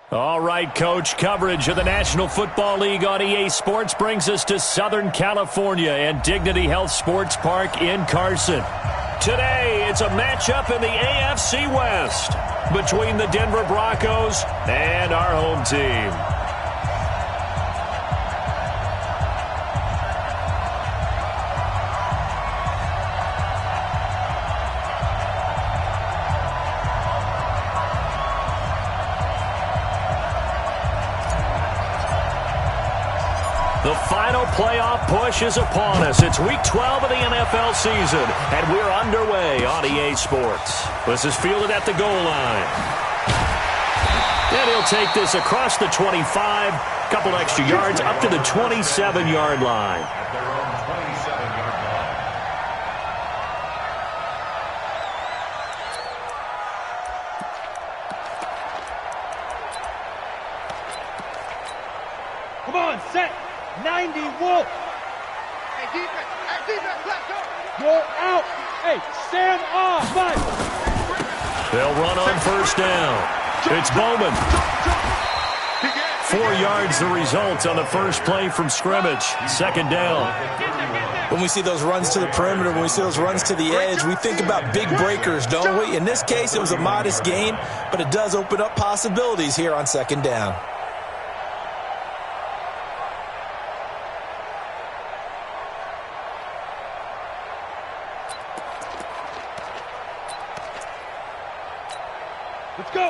All right, Coach, coverage of the National Football League on EA Sports brings us to Southern California and Dignity Health Sports Park in Carson. Today, it's a matchup in the AFC West between the Denver Broncos and our home team. The final playoff push is upon us. It's Week 12 of the NFL season, and we're underway on EA Sports. This is fielded at the goal line. And he'll take this across the 25, couple extra yards, up to the 27-yard line. Come on, set. 90 Wolf. Hey, defense, let's go. Go out. Hey, stand off. They'll run on first down. It's Bowman. 4 yards the result on the first play from scrimmage. Second down. When we see those runs to the perimeter, when we see those runs to the edge, we think about big breakers, don't we? In this case, it was a modest gain, but it does open up possibilities here on second down.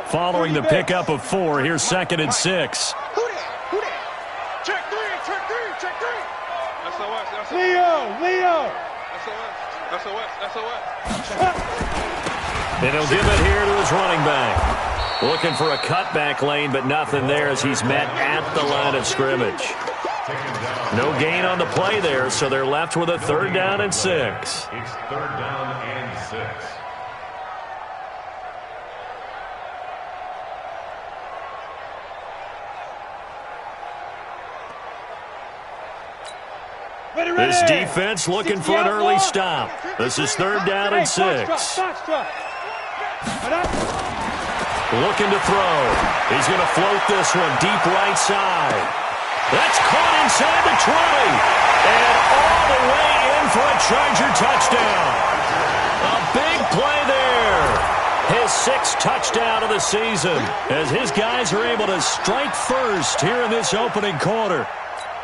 Following the pickup of 4, here's 2nd and 6. Who that? Check three. SOS. Leo. SOS. And he'll give it here to his running back. Looking for a cutback lane, but nothing there as he's met at the line of scrimmage. No gain on the play there, so they're left with a 3rd down and 6. It's 3rd down and 6. This defense looking for an early stop. This is 3rd down and 6. Looking to throw. He's going to float this one deep right side. That's caught inside the 20. And all the way in for a Charger touchdown. A big play there. His 6th touchdown of the season as his guys are able to strike first here in this opening quarter.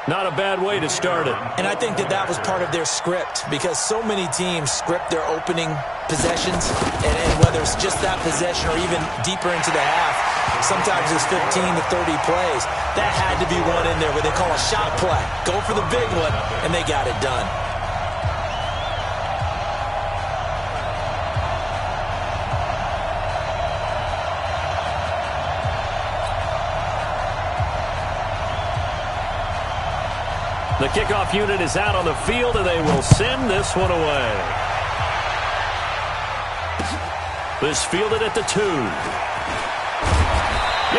Not a bad way to start it. And I think that was part of their script because so many teams script their opening possessions, and whether it's just that possession or even deeper into the half, sometimes it's 15 to 30 plays. That had to be one in there where they call a shot play. Go for the big one, and they got it done. The kickoff unit is out on the field, and they will send this one away. This fielded at the 2.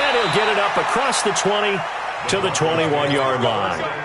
And he'll get it up across the 20 to the 21-yard line.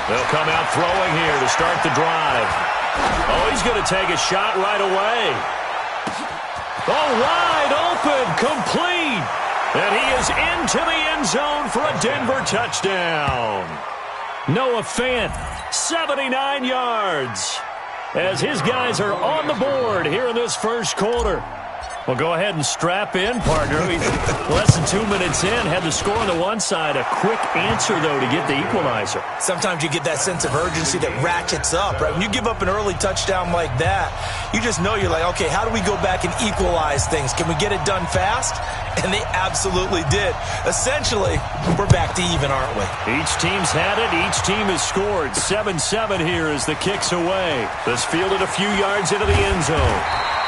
They'll come out throwing here to start the drive. Oh, he's going to take a shot right away. Oh, wide open, complete. And he is into the end zone for a Denver touchdown. Noah Fant, 79 yards. As his guys are on the board here in this first quarter. Well, go ahead and strap in, partner. Less than 2 minutes in, had the score on the one side. A quick answer, though, to get the equalizer. Sometimes you get that sense of urgency that ratchets up, right? When you give up an early touchdown like that, you just know you're like, okay, how do we go back and equalize things? Can we get it done fast? And they absolutely did. Essentially, we're back to even, aren't we? Each team's had it. Each team has scored. 7-7 here as the kick's away. This fielded a few yards into the end zone.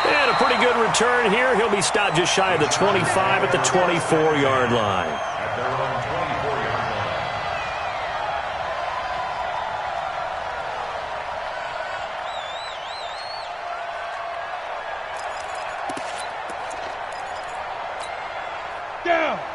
And a pretty good return here. He'll be stopped just shy of the 25 at the 24-yard line. At their own 24-yard line.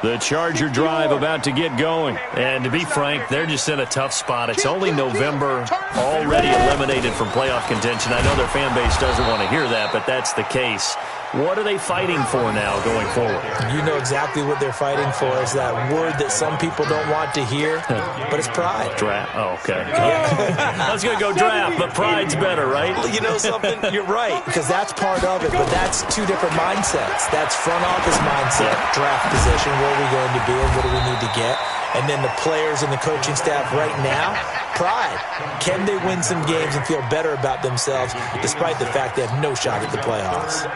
The Charger drive about to get going. And to be frank, they're just in a tough spot. It's only November, already eliminated from playoff contention. I know their fan base doesn't want to hear that, but that's the case. What are they fighting for now going forward? You know exactly what they're fighting for. Is that word that some people don't want to hear, but it's pride. Draft. Oh, okay. I was going to go draft, but pride's better, right? Well, you know something? You're right, because that's part of it, but that's two different mindsets. That's front office mindset, draft position, where are we going to be and what do we need to get? And then the players and the coaching staff right now, pride. Can they win some games and feel better about themselves despite the fact they have no shot at the playoffs?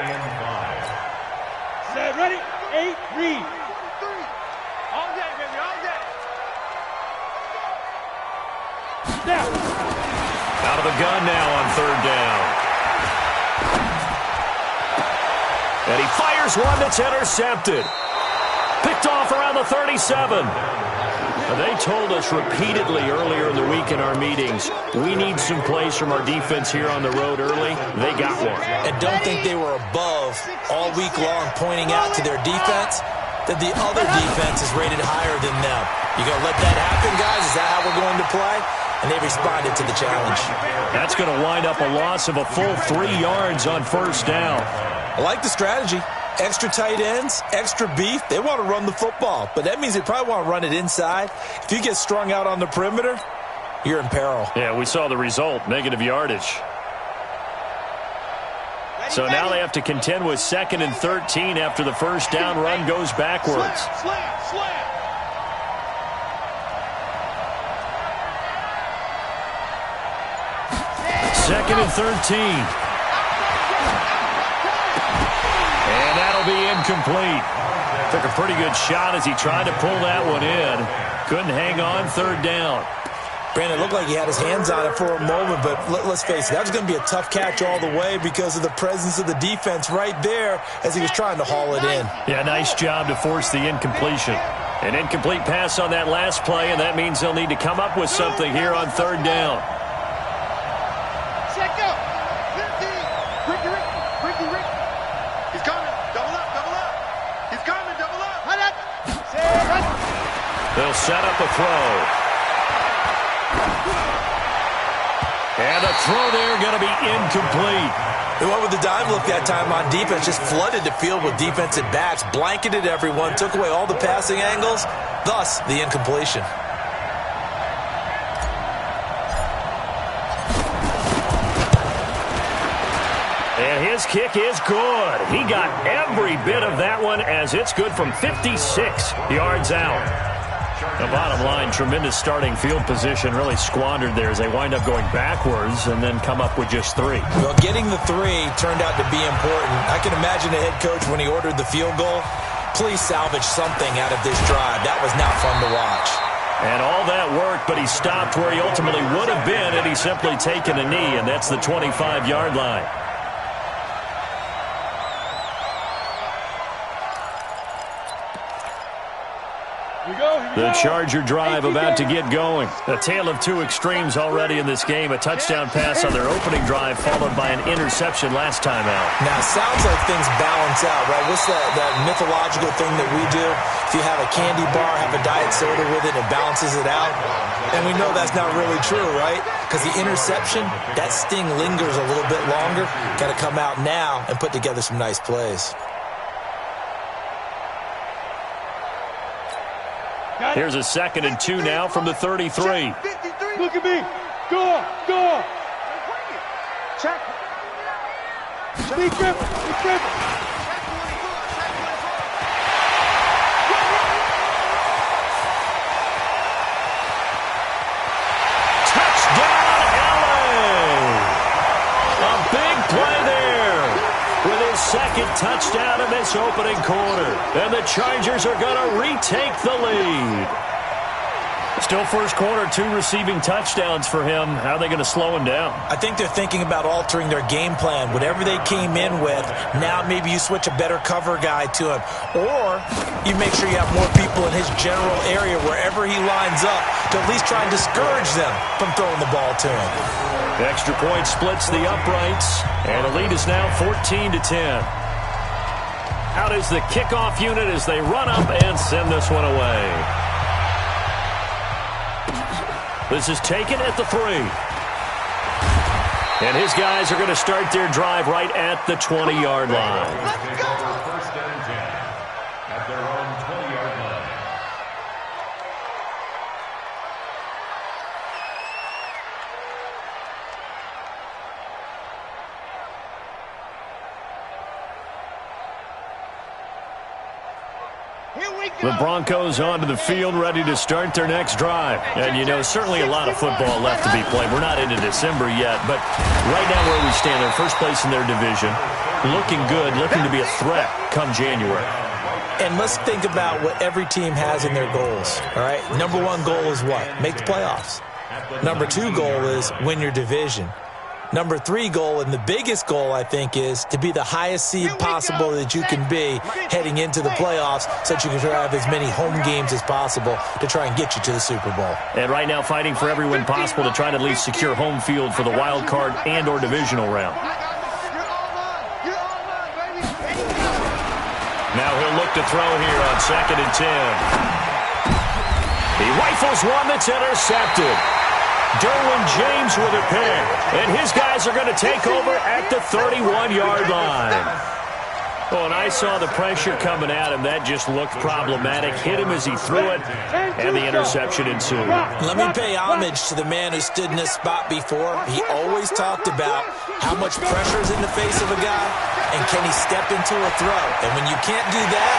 Set, ready, 8, read. All day, baby, all day. Snap. Out of the gun now on third down. And he fires one that's intercepted. Picked off around the 37. They told us repeatedly earlier in the week in our meetings, we need some plays from our defense here on the road early. They got one. And don't think they were above all week long pointing out to their defense that the other defense is rated higher than them. You going to let that happen, guys? Is that how we're going to play? And they responded to the challenge. That's going to wind up a loss of a full 3 yards on first down. I like the strategy. Extra tight ends, extra beef. They want to run the football, but that means they probably want to run it inside. If you get strung out on the perimeter, you're in peril. Yeah, we saw the result, negative yardage. So now they have to contend with 2nd and 13 after the first down run goes backwards. Slam. 2nd and 13. And that'll be incomplete. Took a pretty good shot as he tried to pull that one in. Couldn't hang on third down. Brandon, it looked like he had his hands on it for a moment, but let's face it, that was going to be a tough catch all the way because of the presence of the defense right there as he was trying to haul it in. Yeah, nice job to force the incompletion. An incomplete pass on that last play, and that means they'll need to come up with something here on third down. Check out. Ricky. He's coming. Double up. He's coming. Double up. They'll set up a throw. And a throw there going to be incomplete. They went with the dime look that time on defense, just flooded the field with defensive backs, blanketed everyone, took away all the passing angles, thus the incompletion. And his kick is good. He got every bit of that one as it's good from 56 yards out. The bottom line, tremendous starting field position, really squandered there as they wind up going backwards and then come up with just 3. Well, getting the 3 turned out to be important. I can imagine the head coach when he ordered the field goal. Please salvage something out of this drive. That was not fun to watch. And all that worked, but he stopped where he ultimately would have been had he simply taken a knee, and that's the 25-yard line. The Charger drive about to get going. A tale of two extremes already in this game. A touchdown pass on their opening drive followed by an interception last time out. Now, it sounds like things balance out, right? What's that mythological thing that we do? If you have a candy bar, have a diet soda with it, and it balances it out. And we know that's not really true, right? Because the interception, that sting lingers a little bit longer. Got to come out now and put together some nice plays. Here's a 2nd and 2 now from the 33. Look at me. Go. Check. Be grip. Touchdown, LA. A big play there with his 2nd touchdown in this opening quarter. And the Chargers are going to retake the lead. Still first quarter, 2 receiving touchdowns for him. How are they going to slow him down? I think they're thinking about altering their game plan. Whatever they came in with, now maybe you switch a better cover guy to him. Or you make sure you have more people in his general area wherever he lines up to at least try and discourage them from throwing the ball to him. The extra point splits the uprights, and the lead is now 14-10. Out is the kickoff unit as they run up and send this one away. This is taken at the 3. And his guys are going to start their drive right at the 20-yard line. Let's go! First and 10 at their own 20-yard line. The Broncos onto the field, ready to start their next drive. And, you know, certainly a lot of football left to be played. We're not into December yet, but right now where we stand, they're first place in their division, looking good, looking to be a threat come January. And let's think about what every team has in their goals, all right? Number 1 goal is what? Make the playoffs. Number 2 goal is win your division. Number 3 goal, and the biggest goal, I think, is to be the highest seed possible that you can be heading into the playoffs so that you can have as many home games as possible to try and get you to the Super Bowl. And right now fighting for every win possible to try to at least secure home field for the wild card and or divisional round. Now he'll look to throw here on 2nd and 10. He rifles one that's intercepted. Derwin James with a pick, and his guys are going to take over at the 31-yard line. Oh, and I saw the pressure coming at him. That just looked problematic. Hit him as he threw it, and the interception ensued. Let me pay homage to the man who stood in this spot before. He always talked about how much pressure is in the face of a guy, and can he step into a throw. And when you can't do that,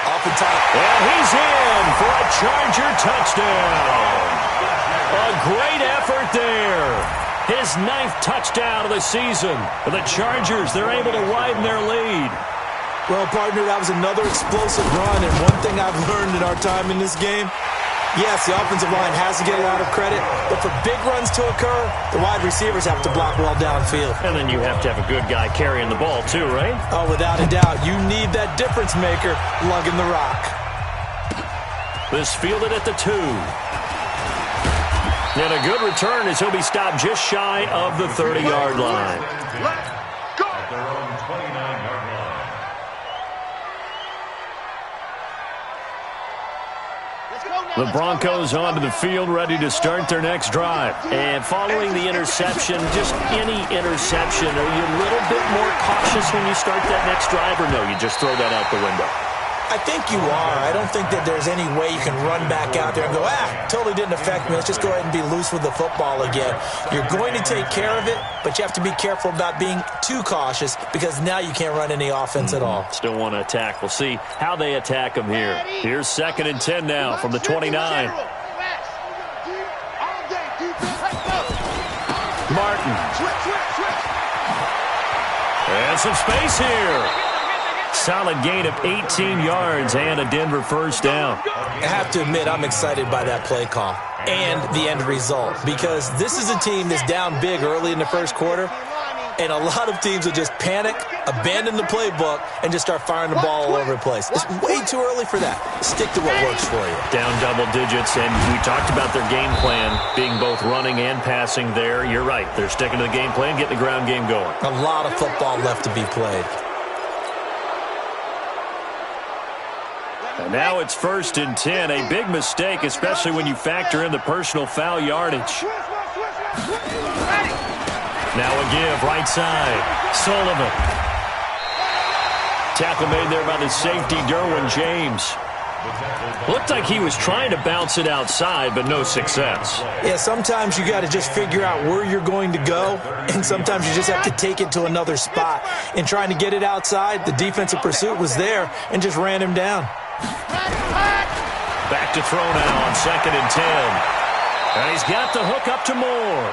oftentimes... And he's in for a Charger touchdown. A great effort there. His 9th touchdown of the season. For the Chargers, they're able to widen their lead. Well, partner, that was another explosive run, and one thing I've learned in our time in this game, yes, the offensive line has to get a lot of credit, but for big runs to occur, the wide receivers have to block well downfield. And then you have to have a good guy carrying the ball too, right? Oh, without a doubt. You need that difference maker lugging the rock. This fielded at the 2. And a good return as he'll be stopped just shy of the 30-yard line. Let's go! At their own 29-yard line. The Broncos onto the field, ready to start their next drive. And following the interception, just any interception, are you a little bit more cautious when you start that next drive, or no, you just throw that out the window? I think you are. I don't think that there's any way you can run back out there and go, totally didn't affect me. Let's just go ahead and be loose with the football again. You're going to take care of it, but you have to be careful about being too cautious because now you can't run any offense at all. Still want to attack. We'll see how they attack him here. Here's 2nd and 10 now from the 29. Martin. And some space here. Solid gain of 18 yards and a Denver first down. I have to admit, I'm excited by that play call and the end result because this is a team that's down big early in the first quarter, and a lot of teams will just panic, abandon the playbook, and just start firing the ball all over the place. It's way too early for that. Stick to what works for you. Down double digits, and we talked about their game plan being both running and passing there. You're right. They're sticking to the game plan, getting the ground game going. A lot of football left to be played. And now it's 1st and 10. A big mistake, especially when you factor in the personal foul yardage. Now a give, right side. Sullivan. Tackle made there by the safety, Derwin James. Looked like he was trying to bounce it outside, but no success. Yeah, sometimes you got to just figure out where you're going to go, and sometimes you just have to take it to another spot. In trying to get it outside, the defensive pursuit was there and just ran him down. Back to throw now on 2nd and 10. And he's got the hook up to Moore.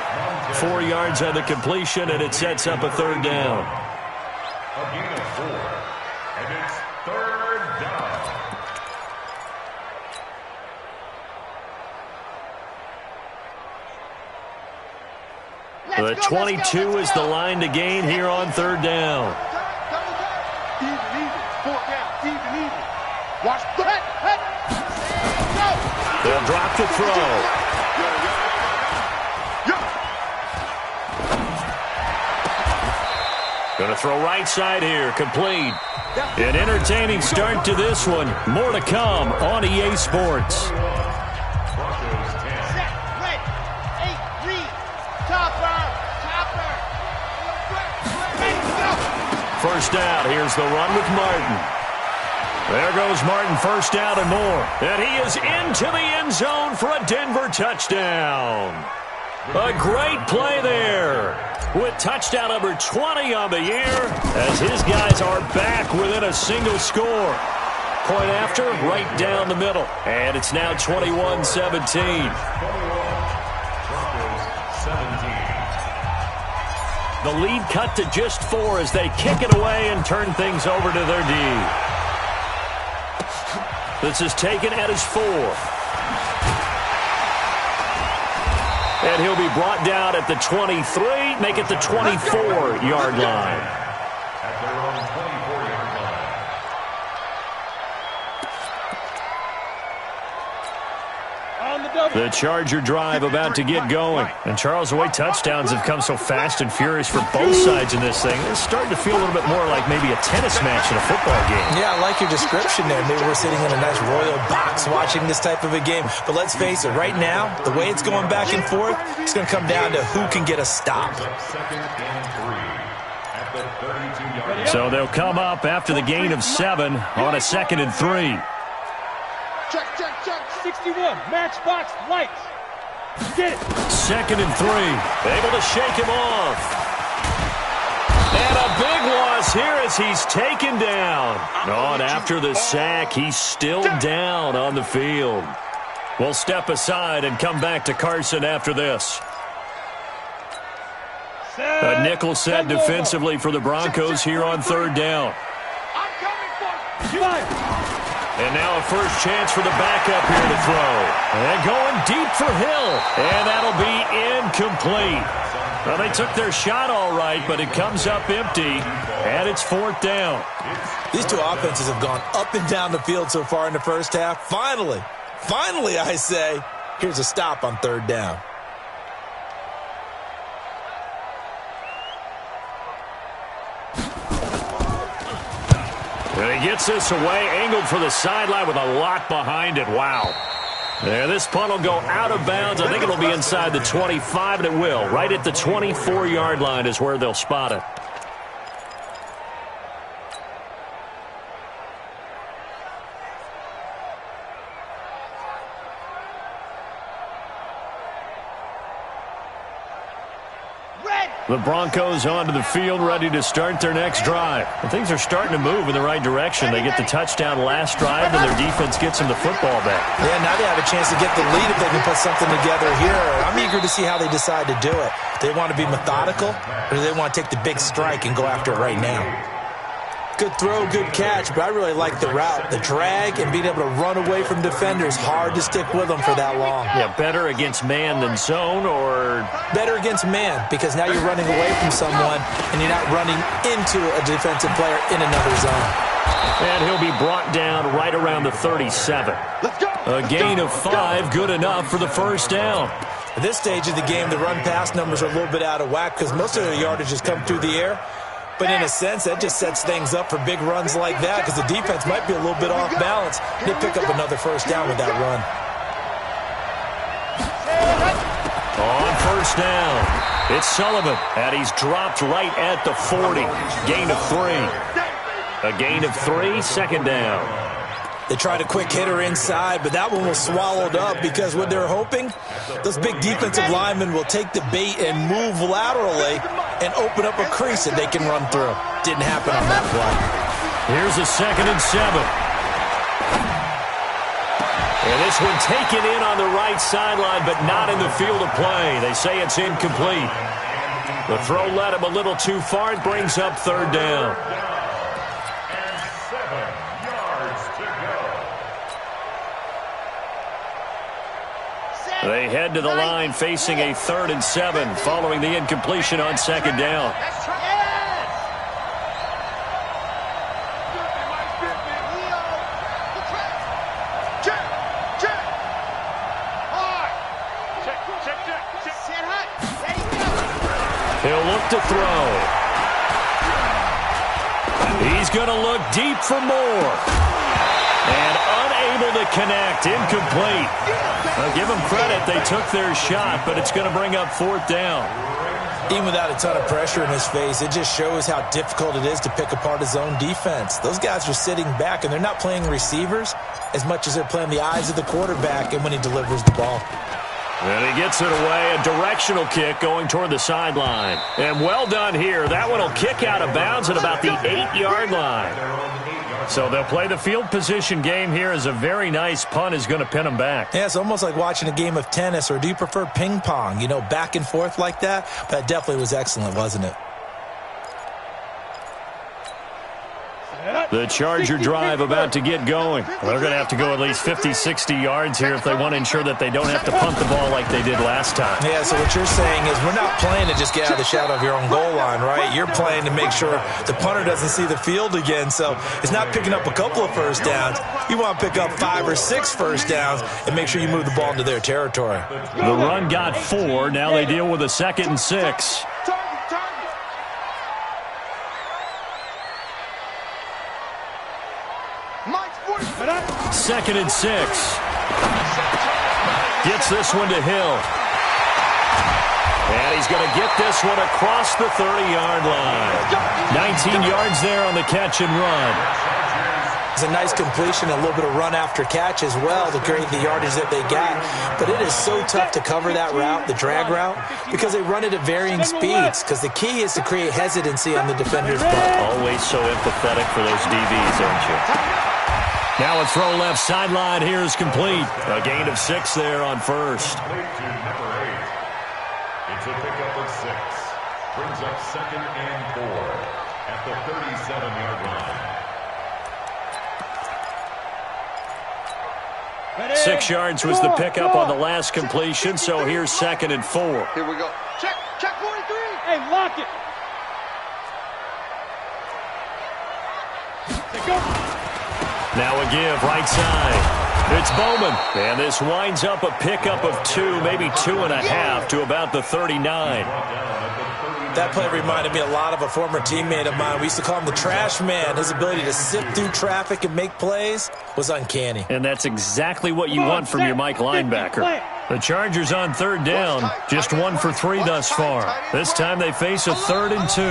4 yards on the completion, and it sets up a 3rd down. A gain of 4, and it's 3rd down. The 22 is the line to gain here on third down. Even. 4 down. Even. Watch the head. They'll drop the throw. Going to throw right side here. Complete. An entertaining start to this one. More to come on EA Sports. First down. Here's the run with Martin. There goes Martin, first down and more. And he is into the end zone for a Denver touchdown. A great play there with touchdown number 20 on the year as his guys are back within a single score. Point after, right down the middle. And it's now 21-17. The lead cut to just 4 as they kick it away and turn things over to their D. This is taken at his 4. And he'll be brought down at the 23, make it the 24-yard line. At their own 24-yard line. The Charger drive about to get going. And Charles, the way touchdowns have come so fast and furious for both sides in this thing, it's starting to feel a little bit more like maybe a tennis match in a football game. Yeah, I like your description there. Maybe we're sitting in a nice royal box watching this type of a game. But let's face it, right now, the way it's going back and forth, it's going to come down to who can get a stop. Second and 3 at the 32-yard line. So they'll come up after the gain of 7 on a 2nd and 3. Check. 61. Matchbox lights. Get it. 2nd and 3. Able to shake him off. And a big loss here as he's taken down. And after the sack, he's still down on the field. We'll step aside and come back to Carson after this. A nickel set defensively for the Broncos here on third down. I'm coming for you. And now a first chance for the backup here to throw. And going deep for Hill. And that'll be incomplete. Well, they took their shot all right, but it comes up empty. And it's 4th down. These two offenses have gone up and down the field so far in the first half. Finally, I say, here's a stop on third down. And he gets this away, angled for the sideline with a lot behind it. Wow. There, this punt will go out of bounds. I think it'll be inside the 25, and it will. Right at the 24-yard line is where they'll spot it. The Broncos onto the field, ready to start their next drive. And things are starting to move in the right direction. They get the touchdown last drive, and their defense gets them the football back. Yeah, now they have a chance to get the lead if they can put something together here. I'm eager to see how they decide to do it. Do they want to be methodical, or do they want to take the big strike and go after it right now? Good throw, good catch, but I really like the route. The drag and being able to run away from defenders. Hard to stick with them for that long. Yeah, better against man than zone, or better against man, because now you're running away from someone and you're not running into a defensive player in another zone. And he'll be brought down right around the 37. A gain of 5, good enough for the first down. At this stage of the game, the run-pass numbers are a little bit out of whack because most of their yardage has come through the air. But in a sense, that just sets things up for big runs like that because the defense might be a little bit off balance. They pick up another first down with that run. On first down, it's Sullivan, and he's dropped right at the 40. Gain of 3. A gain of 3, 2nd down. They tried a quick hitter inside, but that one was swallowed up because what they're hoping, those big defensive linemen will take the bait and move laterally and open up a crease that they can run through. Didn't happen on that play. Here's a 2nd and 7. And this one taken in on the right sideline, but not in the field of play. They say it's incomplete. The throw led him a little too far. It brings up 3rd down. They head to the line facing a 3rd and 7 following the incompletion on 2nd down. He'll look to throw. He's going to look deep for more. And unable to connect. Incomplete. I'll give them credit. They took their shot, but it's going to bring up 4th down. Even without a ton of pressure in his face, it just shows how difficult it is to pick apart his own defense. Those guys are sitting back, and they're not playing receivers as much as they're playing the eyes of the quarterback and when he delivers the ball. And he gets it away, a directional kick going toward the sideline. And well done here. That one will kick out of bounds at about the 8-yard line. So they'll play the field position game here as a very nice punt is going to pin them back. Yeah, it's almost like watching a game of tennis, or do you prefer ping pong? You know, back and forth like that? That definitely was excellent, wasn't it? The Charger drive about to get going. They're going to have to go at least 50, 60 yards here if they want to ensure that they don't have to punt the ball like they did last time. Yeah, so what you're saying is we're not playing to just get out of the shadow of your own goal line, right? You're playing to make sure the punter doesn't see the field again. So it's not picking up a couple of first downs. You want to pick up 5 or 6 first downs and make sure you move the ball into their territory. The run got 4. Now they deal with a 2nd and 6. 2nd and 6. Gets this one to Hill. And he's going to get this one across the 30-yard line. 19 yards there on the catch and run. It's a nice completion, a little bit of run after catch as well to create the yardage that they got. But it is so tough to cover that route, the drag route, because they run it at varying speeds. Because the key is to create hesitancy on the defender's part. Always so empathetic for those DBs, aren't you? Now a throw left sideline here is complete. A gain of 6 there on first. It's a pickup of 6. Brings up 2nd and 4 at the 37-yard line. 6 yards was the pickup on the last completion, so here's 2nd and 4. Here we go. Check 43. Hey, lock it. Go. Now a give, right side. It's Bowman. And this winds up a pickup of 2, maybe 2.5 to about the 39. That play reminded me a lot of a former teammate of mine. We used to call him the trash man. His ability to sift through traffic and make plays was uncanny. And that's exactly what you want from your Mike linebacker. The Chargers on 3rd down, just 1 for 3 thus far. This time they face a 3rd and 2.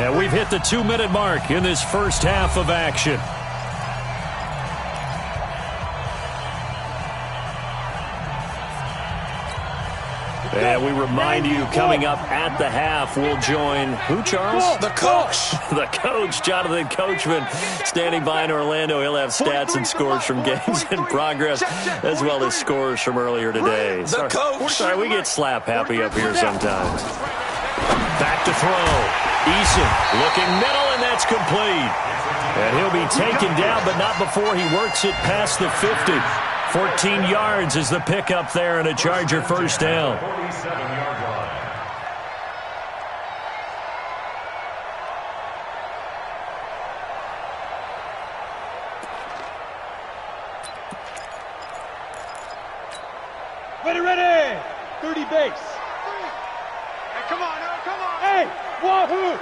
And we've hit the 2-minute mark in this first half of action. And we remind you, coming up at the half, we'll join who, Charles? The coach. The coach, Jonathan Coachman, standing by in Orlando. He'll have stats and scores from games in progress, as well as scores from earlier today. The coach. Sorry, we get slap happy up here sometimes. Back to throw. Eason looking middle, and that's complete. And he'll be taken down, but not before he works it past the 50. 14 yards is the pickup there, and a Charger first down. 47-yard line. Ready. 30 base. Hey, come on. Hey, wahoo.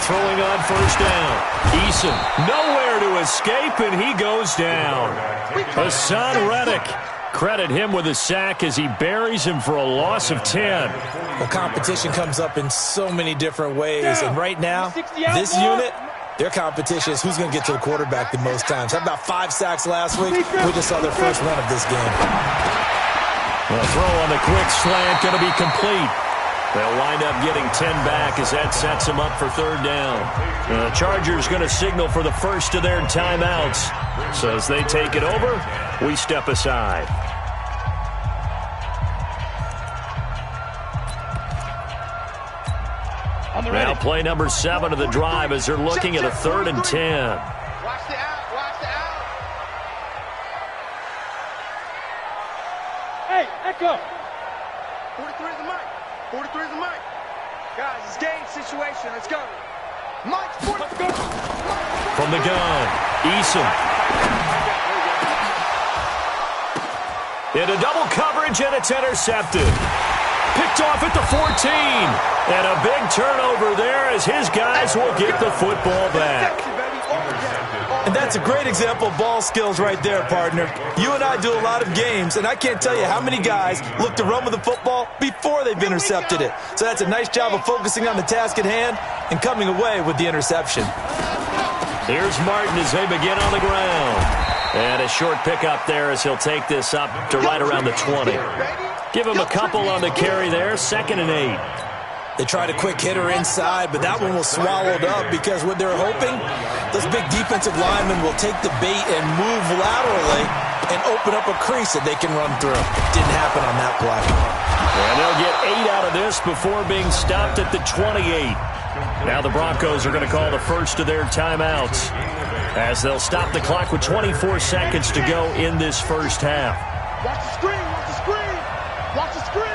Throwing on first down. Eason nowhere to escape, and he goes down. Hassan Reddick. Credit him with a sack as he buries him for a loss of 10. Well, competition comes up in so many different ways. And right now, this unit, their competition is who's going to get to the quarterback the most times. How about 5 sacks last week? We just saw their first run of this game. The throw on the quick slant going to be complete. They'll wind up getting 10 back as that sets them up for 3rd down. The Chargers going to signal for the first of their timeouts. So as they take it over, we step aside. Now play number 7 of the drive as they're looking at a 3rd and 10. Watch the out. Echo. 43 is the mic. 43 is the mic. Guys, it's game situation. Let's go. Mike's 40. Let's go. From the gun, Eason. Into double coverage, and it's intercepted. Picked off at the 14. And a big turnover there as his guys will get the football back. And that's a great example of ball skills right there, partner. You and I do a lot of games, and I can't tell you how many guys look to run with the football before they've intercepted it. So that's a nice job of focusing on the task at hand and coming away with the interception. Here's Martin as they begin on the ground. And a short pickup there as he'll take this up to right around the 20. Give him a couple on the carry there, 2nd and 8. They tried a quick hitter inside, but that one was swallowed up because what they're hoping, those big defensive linemen will take the bait and move laterally and open up a crease that they can run through. Didn't happen on that play. And they'll get 8 out of this before being stopped at the 28. Now the Broncos are going to call the first of their timeouts as they'll stop the clock with 24 seconds to go in this first half. Watch the screen. Watch the screen. Watch the screen.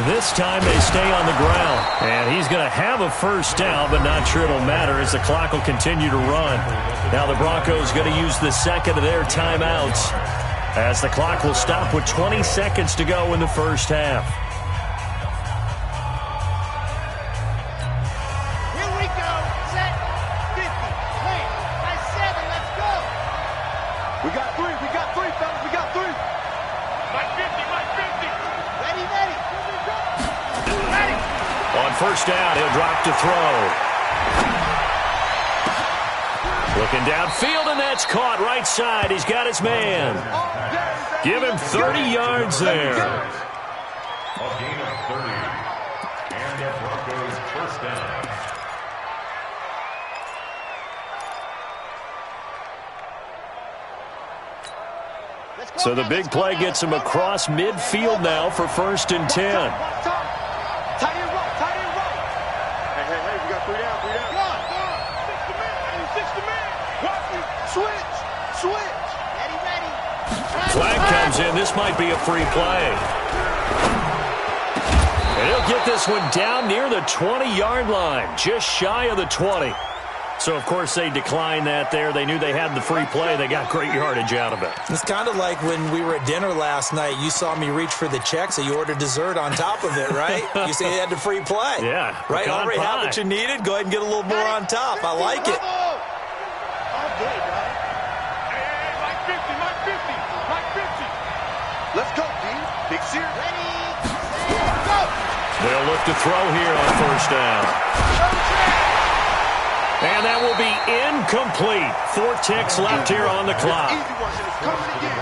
This time they stay on the ground, and he's going to have a first down, but not sure it'll matter as the clock will continue to run. Now the Broncos going to use the second of their timeouts as the clock will stop with 20 seconds to go in the first half. Here we go. Set. 50. Wait. That's 7. Let's go. We got 3. We got 3, fellas. We got 3. Mike 50. Mike 50. Ready, ready. On first down, he'll drop to throw. Looking downfield, and that's caught right side. He's got his man. Give him 30 yards there. A gain of 30. And the Broncos first down. So the big play gets him across midfield now for 1st and 10. Tight end roll. Tight end roll. Hey, we got 3 down. 3 down. Go. 6 to man. 6 to man. Watch me. Switch. Ready. Flag comes in. This might be a free play. And he'll get this one down near the 20-yard line, just shy of the 20. So, of course, they declined that there. They knew they had the free play. They got great yardage out of it. It's kind of like when we were at dinner last night. You saw me reach for the check, so you ordered dessert on top of it, right? You said you had the free play. Yeah. Right? Already have what you needed. Go ahead and get a little more on top. I like it. All day, brother. Hey, Mike 50. Let's go, D. Big Sear. Ready, set, go. They'll look to throw here on first down. And that will be incomplete. 4 ticks left here on the clock. Easy one, and it's coming again.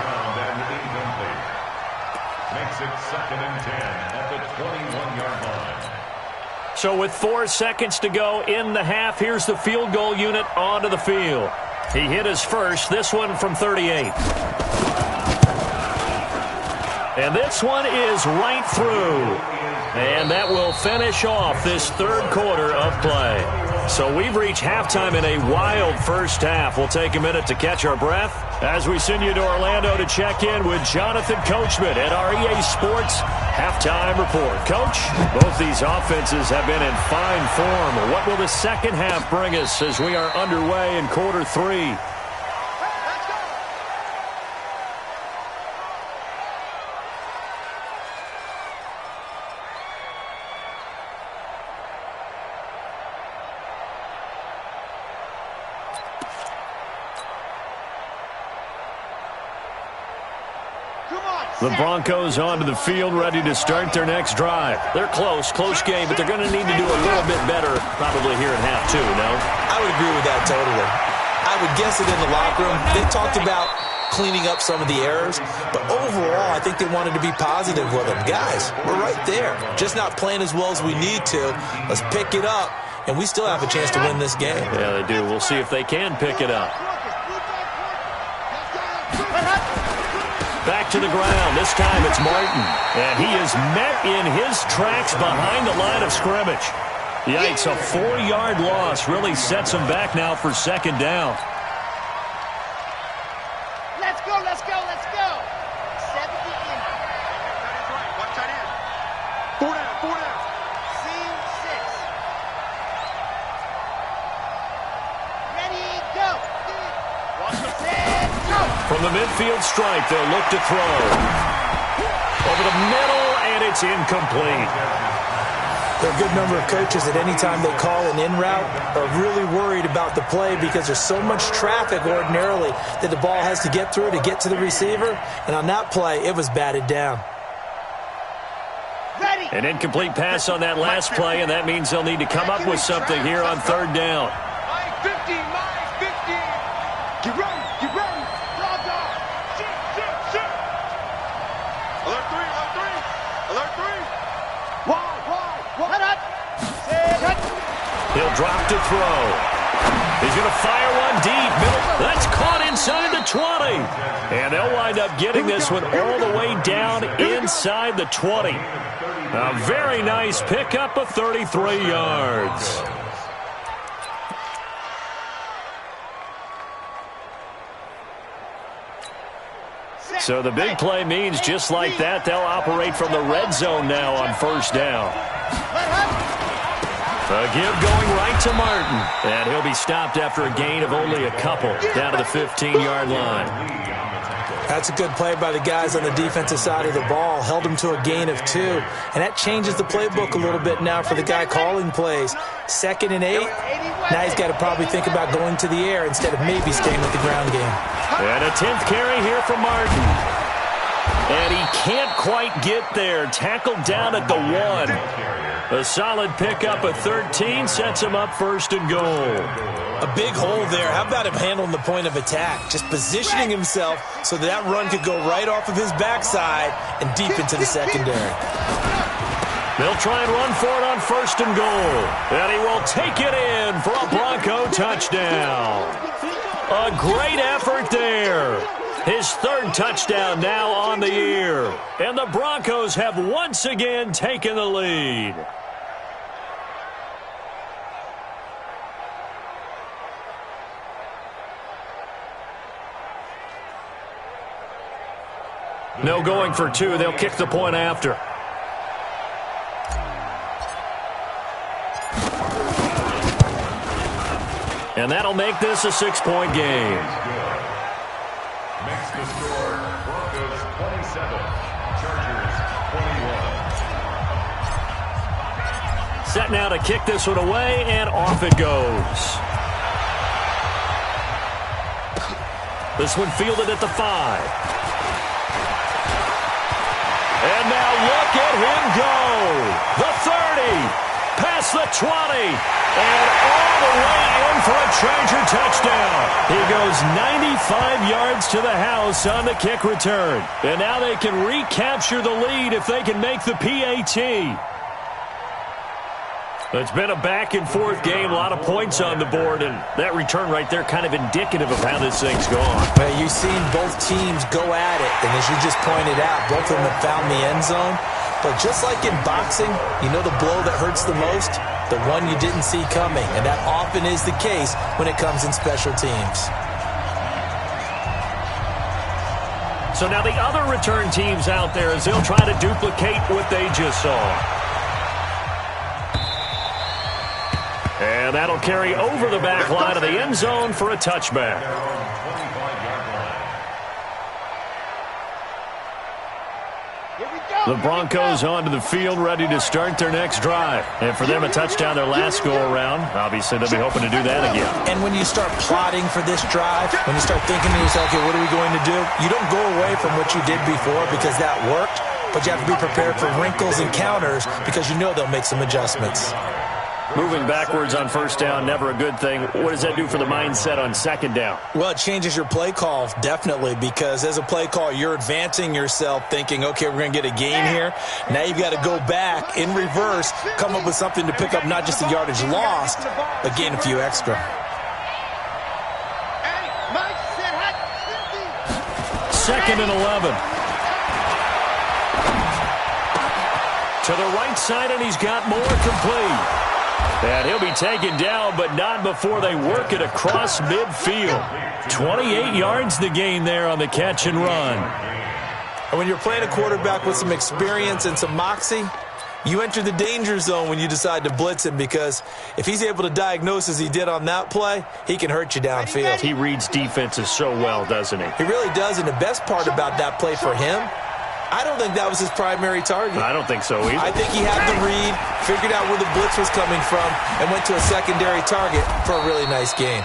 Incomplete. Makes it 2nd and 10 at the 21-yard line. So with 4 seconds to go in the half, here's the field goal unit onto the field. He hit his first, this one from 38. And this one is right through. And that will finish off this 3rd quarter of play. So we've reached halftime in a wild first half. We'll take a minute to catch our breath as we send you to Orlando to check in with Jonathan Coachman at our EA Sports Halftime Report. Coach, both these offenses have been in fine form. What will the second half bring us as we are underway in quarter 3? The Broncos onto the field, ready to start their next drive. They're close game, but they're going to need to do a little bit better probably here in half 2, no? I would agree with that totally. I would guess it in the locker room. They talked about cleaning up some of the errors, but overall, I think they wanted to be positive with them. Guys, we're right there. Just not playing as well as we need to. Let's pick it up, and we still have a chance to win this game. Yeah, they do. We'll see if they can pick it up. Back to the ground. This time it's Martin. And he is met in his tracks behind the line of scrimmage. Yikes, a 4-yard loss really sets him back now for 2nd down. Let's go. 70 the midfield stripe. They'll look to throw. Over the middle, and it's incomplete. There are a good number of coaches at any time they call an in route are really worried about the play because there's so much traffic ordinarily that the ball has to get through to get to the receiver. And on that play, it was batted down. An incomplete pass on that last play, and that means they'll need to come up with something here on third down. My 50, my 50. Get ready, get ready. Drop down. Shoot. Alert 3, alert 3. Alert 3. Wide. Cut up. He'll drop to throw. He's going to fire one deep. Middle. That's caught inside the 20. And they'll wind up getting this one all the way down inside the 20. A very nice pickup of 33 yards. So the big play means just like that, they'll operate from the red zone now on first down. A give going right to Martin. And he'll be stopped after a gain of only a couple down to the 15-yard line. That's a good play by the guys on the defensive side of the ball. Held him to a gain of 2. And that changes the playbook a little bit now for the guy calling plays. 2nd and 8. Now he's got to probably think about going to the air instead of maybe staying with the ground game. And a 10th carry here for Martin. And he can't quite get there. Tackled down at the 1. A solid pickup of 13 sets him up first and goal. A big hole there. How about him handling the point of attack? Just positioning himself so that run could go right off of his backside and deep into the secondary. They'll try and run for it on first and goal. And he will take it in for a Bronco touchdown. A great effort there. His 3rd touchdown now on the year. And the Broncos have once again taken the lead. No going for 2. They'll kick the point after. And that'll make this a 6-point game. Makes the score Broncos 27, Chargers 21. Set now to kick this one away, and off it goes. This one fielded at the 5. And now look at him go. The 30, past the 20, and all the way in for a Charger touchdown. He goes 95 yards to the house on the kick return. And now they can recapture the lead if they can make the PAT. It's been a back-and-forth game, a lot of points on the board, and that return right there kind of indicative of how this thing's gone. Well, you've seen both teams go at it, and as you just pointed out, both of them have found the end zone. But just like in boxing, you know the blow that hurts the most? The one you didn't see coming, and that often is the case when it comes in special teams. So now the other return teams out there as they'll try to duplicate what they just saw. And that'll carry over the back line of the end zone for a touchback. The Broncos onto the field ready to start their next drive. And for them, a touchdown their last go-around. Obviously, they'll be hoping to do that again. And when you start plotting for this drive, when you start thinking to yourself, okay, what are we going to do? You don't go away from what you did before because that worked, but you have to be prepared for wrinkles and counters because you know they'll make some adjustments. Moving backwards on first down, never a good thing. What does that do for the mindset on second down? Well, it changes your play call, definitely, because as a play call, you're advancing yourself thinking, okay, we're going to get a gain here. Now you've got to go back in reverse, come up with something to pick up not just the yardage lost, but gain a few extra. Second and 11. To the right side, and he's got more complete. And he'll be taken down, but not before they work it across midfield. 28 yards the gain there on the catch and run. And when you're playing a quarterback with some experience and some moxie, You enter the danger zone when you decide to blitz him, because if he's able to diagnose as he did on that play, he can hurt you downfield. He reads defenses so well, doesn't he? He really does, and the best part about that play for him, I don't think that was his primary target. I don't think so either. I think he had the read, figured out where the blitz was coming from, and went to a secondary target for a really nice game.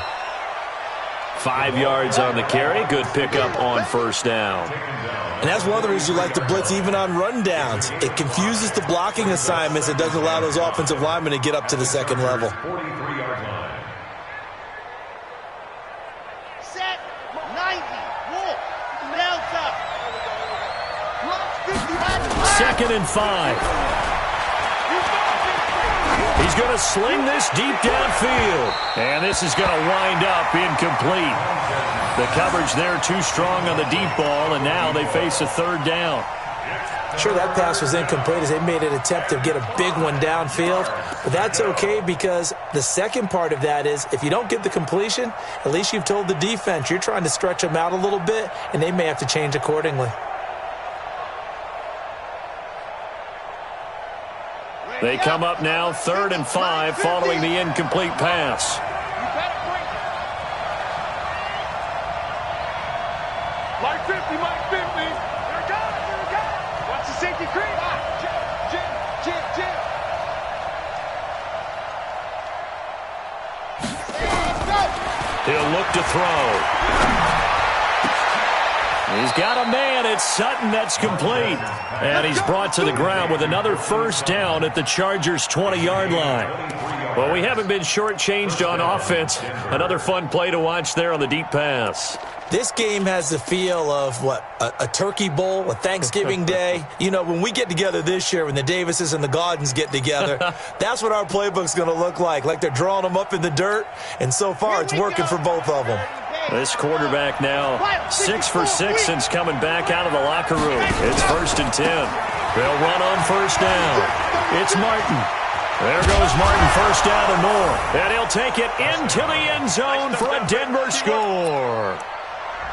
5 yards on the carry. Good pickup on first down. And that's one of the reasons you like to blitz even on rundowns. It confuses the blocking assignments. It doesn't allow those offensive linemen to get up to the second level. 43-yard line. Set, 90, wolf, bounce up. 2nd and 5. He's going to sling this deep downfield. And this is going to wind up incomplete. The coverage there too strong on the deep ball, and now they face a 3rd down. Sure, that pass was incomplete as they made an attempt to get a big one downfield. But that's okay, because the second part of that is if you don't get the completion, at least you've told the defense you're trying to stretch them out a little bit, and they may have to change accordingly. They come up now 3rd and 5 following the incomplete pass. Mike 50, Mike 50. Here we go, here we go. Watch the safety creep. He'll look to throw. He's got a man. It's Sutton. That's complete. And he's brought to the ground with another first down at the Chargers' 20-yard line. Well, we haven't been shortchanged on offense. Another fun play to watch there on the deep pass. This game has the feel of, a turkey bowl, a Thanksgiving day. You know, when we get together this year, when the Davises and the Gaudens get together, that's what our playbook's going to look like they're drawing them up in the dirt, and so far it's working for both of them. This quarterback now 6 for 6 since coming back out of the locker room. It's 1st and 10. They'll run on first down. It's Martin. There goes Martin, first down and more. And he'll take it into the end zone for a Denver score.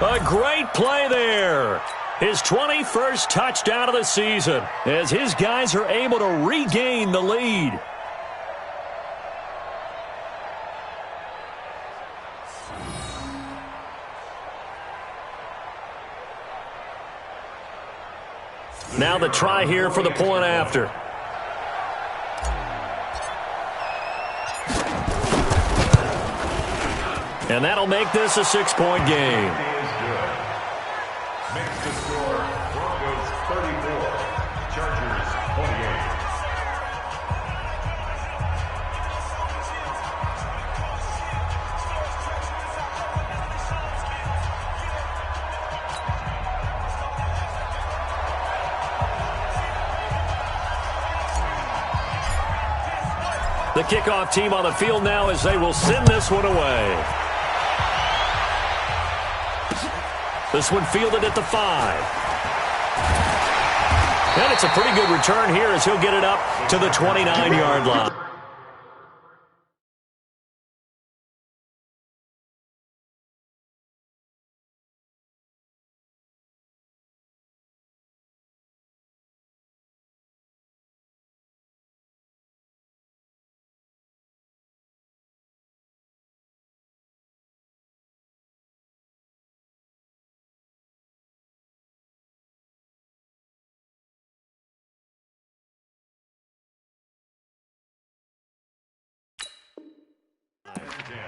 A great play there. His 21st touchdown of the season as his guys are able to regain the lead. Now the try here for the point after. And that'll make this a 6-point game. Makes the score Broncos 34, Chargers 28. The kickoff team on the field now as they will send this one away. This one fielded at the 5. And it's a pretty good return here as he'll get it up to the 29-yard line.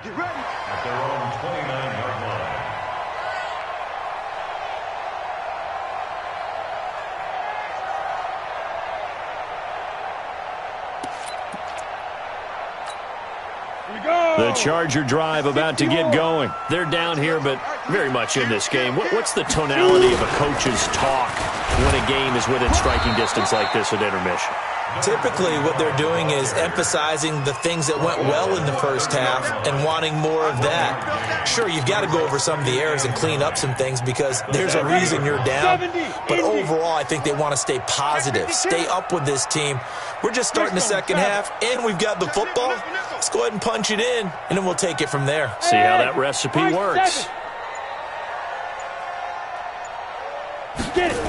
Get ready. At their own 29-yard line. Here we go. The Charger drive about to get going. They're down here, but very much in this game. What's the tonality of a coach's talk when a game is within striking distance like this at intermission? Typically, what they're doing is emphasizing the things that went well in the first half and wanting more of that. Sure, you've got to go over some of the errors and clean up some things because there's a reason you're down. But overall, I think they want to stay positive, stay up with this team. We're just starting the second half, and we've got the football. Let's go ahead and punch it in, and then we'll take it from there. See how that recipe works. Get it.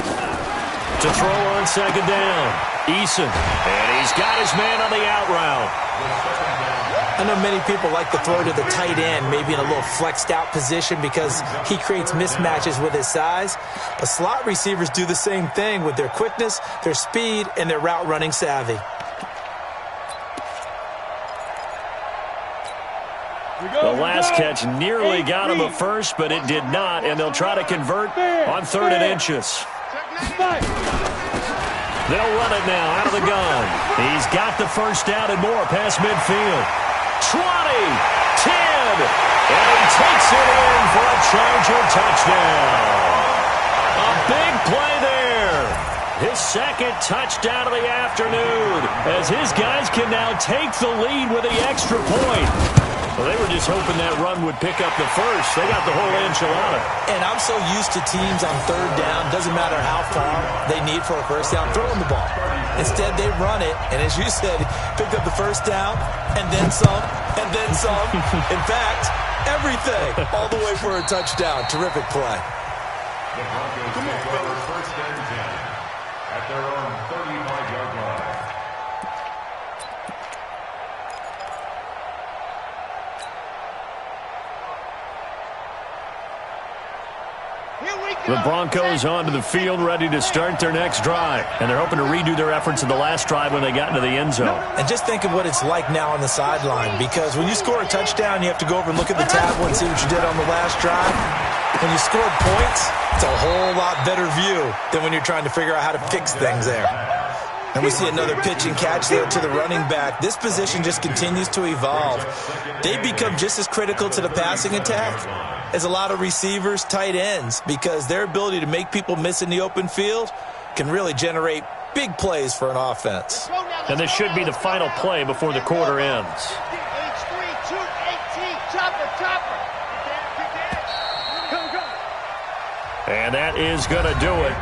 To throw on second down, Eason. And he's got his man on the out route. I know many people like to throw to the tight end, maybe in a little flexed out position because he creates mismatches with his size. But slot receivers do the same thing with their quickness, their speed, and their route running savvy. The last catch nearly got him a first, but it did not, and they'll try to convert on 3rd and inches. They'll run it now out of the gun. He's got the first down and more past midfield. 20, 10, and he takes it in for a Charger touchdown. A big play there. His second touchdown of the afternoon as his guys can now take the lead with the extra point. Well, they were just hoping that run would pick up the first. They got the whole enchilada. And I'm so used to teams on 3rd down, doesn't matter how far they need for a first down, throwing the ball. Instead, they run it, and as you said, picked up the first down, and then some, and then some. In fact, everything, all the way for a touchdown. Terrific play. The Broncos take over 1st and 10 at their own 35-yard line. The Broncos onto the field, ready to start their next drive. And they're hoping to redo their efforts in the last drive when they got into the end zone. And just think of what it's like now on the sideline, because when you score a touchdown, you have to go over and look at the tablet and see what you did on the last drive. When you scored points, it's a whole lot better view than when you're trying to figure out how to fix things there. And we see another pitch and catch there to the running back. This position just continues to evolve. They become just as critical to the passing attack as a lot of receivers, tight ends, because their ability to make people miss in the open field can really generate big plays for an offense. And this should be the final play before the quarter ends. H3, 218, chopper. And that is going to do it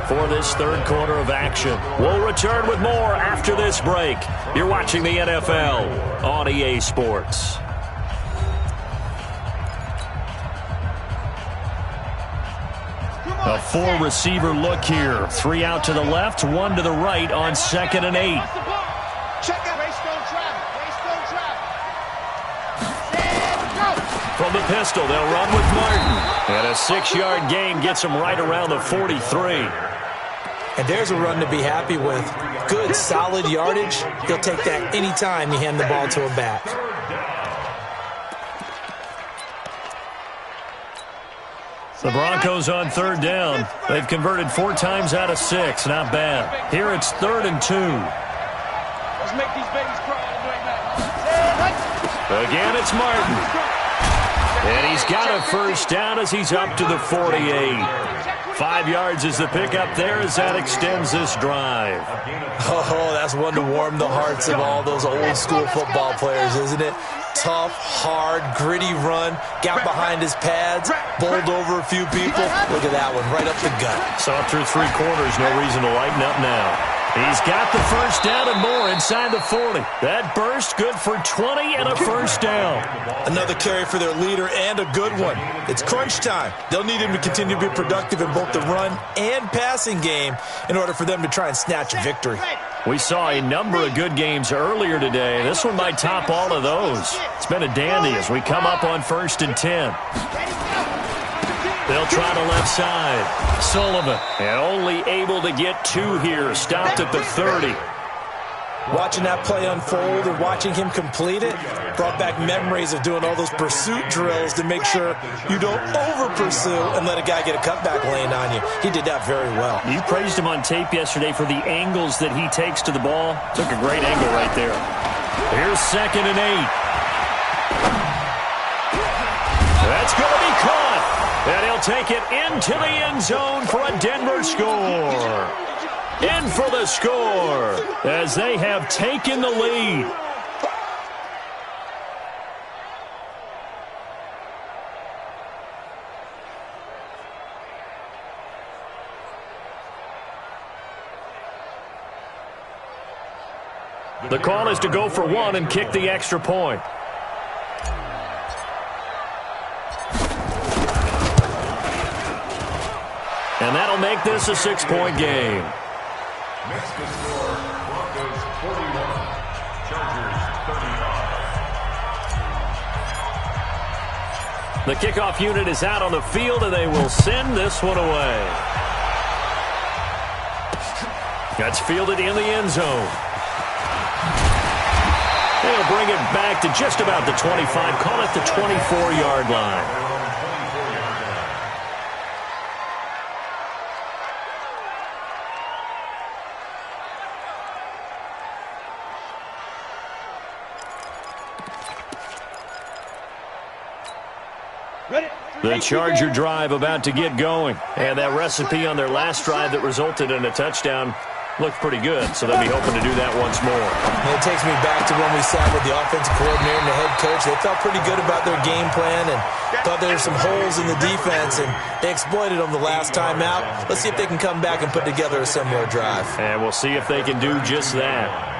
for this 3rd quarter of action. We'll return with more after this break. You're watching the NFL on EA Sports. A 4-receiver look here. 3 out to the left, 1 to the right on 2nd and 8. From the pistol, they'll run with Martin. And a 6-yard gain gets him right around the 43. And there's a run to be happy with. Good, solid yardage. He'll take that anytime you hand the ball to a back. The Broncos on 3rd down. They've converted 4 times out of 6. Not bad. Here it's 3rd and 2. Let's make these babies cry all the way back. Again, it's Martin. And he's got a first down as he's up to the 48. 5 yards is the pickup there as that extends this drive. Oh, that's one to warm the hearts of all those old-school football players, isn't it? Tough, hard, gritty run, got behind his pads, bowled over a few people. Look at that one, right up the gut. Saw through 3 quarters, no reason to lighten up now. He's got the first down and more inside the 40. That burst good for 20 and a first down. Another carry for their leader and a good one. It's crunch time. They'll need him to continue to be productive in both the run and passing game in order for them to try and snatch a victory. We saw a number of good games earlier today. This one might top all of those. It's been a dandy as we come up on 1st and 10. They'll try the left side. Sullivan, and only able to get 2 here. Stopped at the 30. Watching that play unfold and watching him complete it brought back memories of doing all those pursuit drills to make sure you don't over-pursue and let a guy get a cutback lane on you. He did that very well. You praised him on tape yesterday for the angles that he takes to the ball. Took a great angle right there. Here's 2nd and 8. That's going to be caught. And he'll take it into the end zone for a Denver score. In for the score as they have taken the lead. The call is to go for 1 and kick the extra point. And that'll they'll make this a 6-point game. Next to score, Broncos 41, Chargers 35. The kickoff unit is out on the field, and they will send this one away. That's fielded in the end zone. They'll bring it back to just about the 25. Call it the 24-yard line. The Charger drive about to get going. And that recipe on their last drive that resulted in a touchdown looked pretty good, so they'll be hoping to do that once more. And it takes me back to when we sat with the offensive coordinator and the head coach. They felt pretty good about their game plan and thought there were some holes in the defense, and they exploited them the last time out. Let's see if they can come back and put together a similar drive. And we'll see if they can do just that.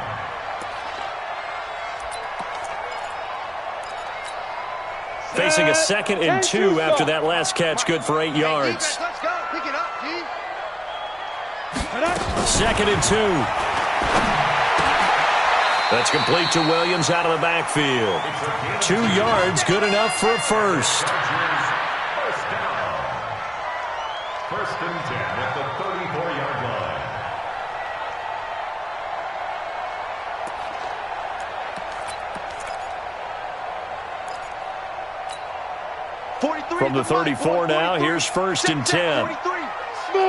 Facing a 2nd and 2 after that last catch, good for 8 yards. Let's go. Pick it up, G. 2nd and 2. That's complete to Williams out of the backfield. 2 yards, good enough for a first. First down. 1st and 10 at the 34-yard line. From the 34 now, here's 1st and 10. Smooth. See me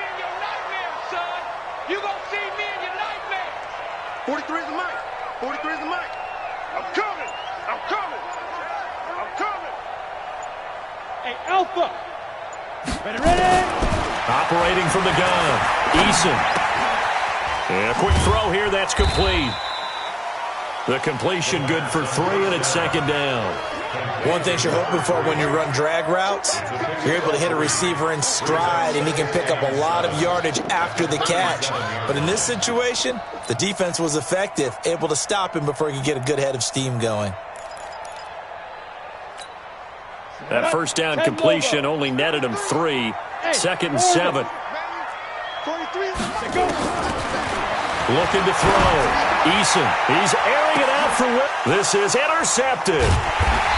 in your nightmares, son. You gonna see me in your nightmares. 43 is the mic. 43 is the mic. I'm coming. I'm coming. I'm coming. Hey, Alpha. Ready. Operating from the gun, Eason. And a quick throw here, that's complete. The completion good for 3, and it's 2nd down. One thing you're hoping for when you run drag routes, you're able to hit a receiver in stride, and he can pick up a lot of yardage after the catch. But in this situation, the defense was effective, able to stop him before he could get a good head of steam going. That first down completion only netted him 3. 2nd and 7. 43. Looking to throw. Eason, he's airing it out for Will. This is intercepted.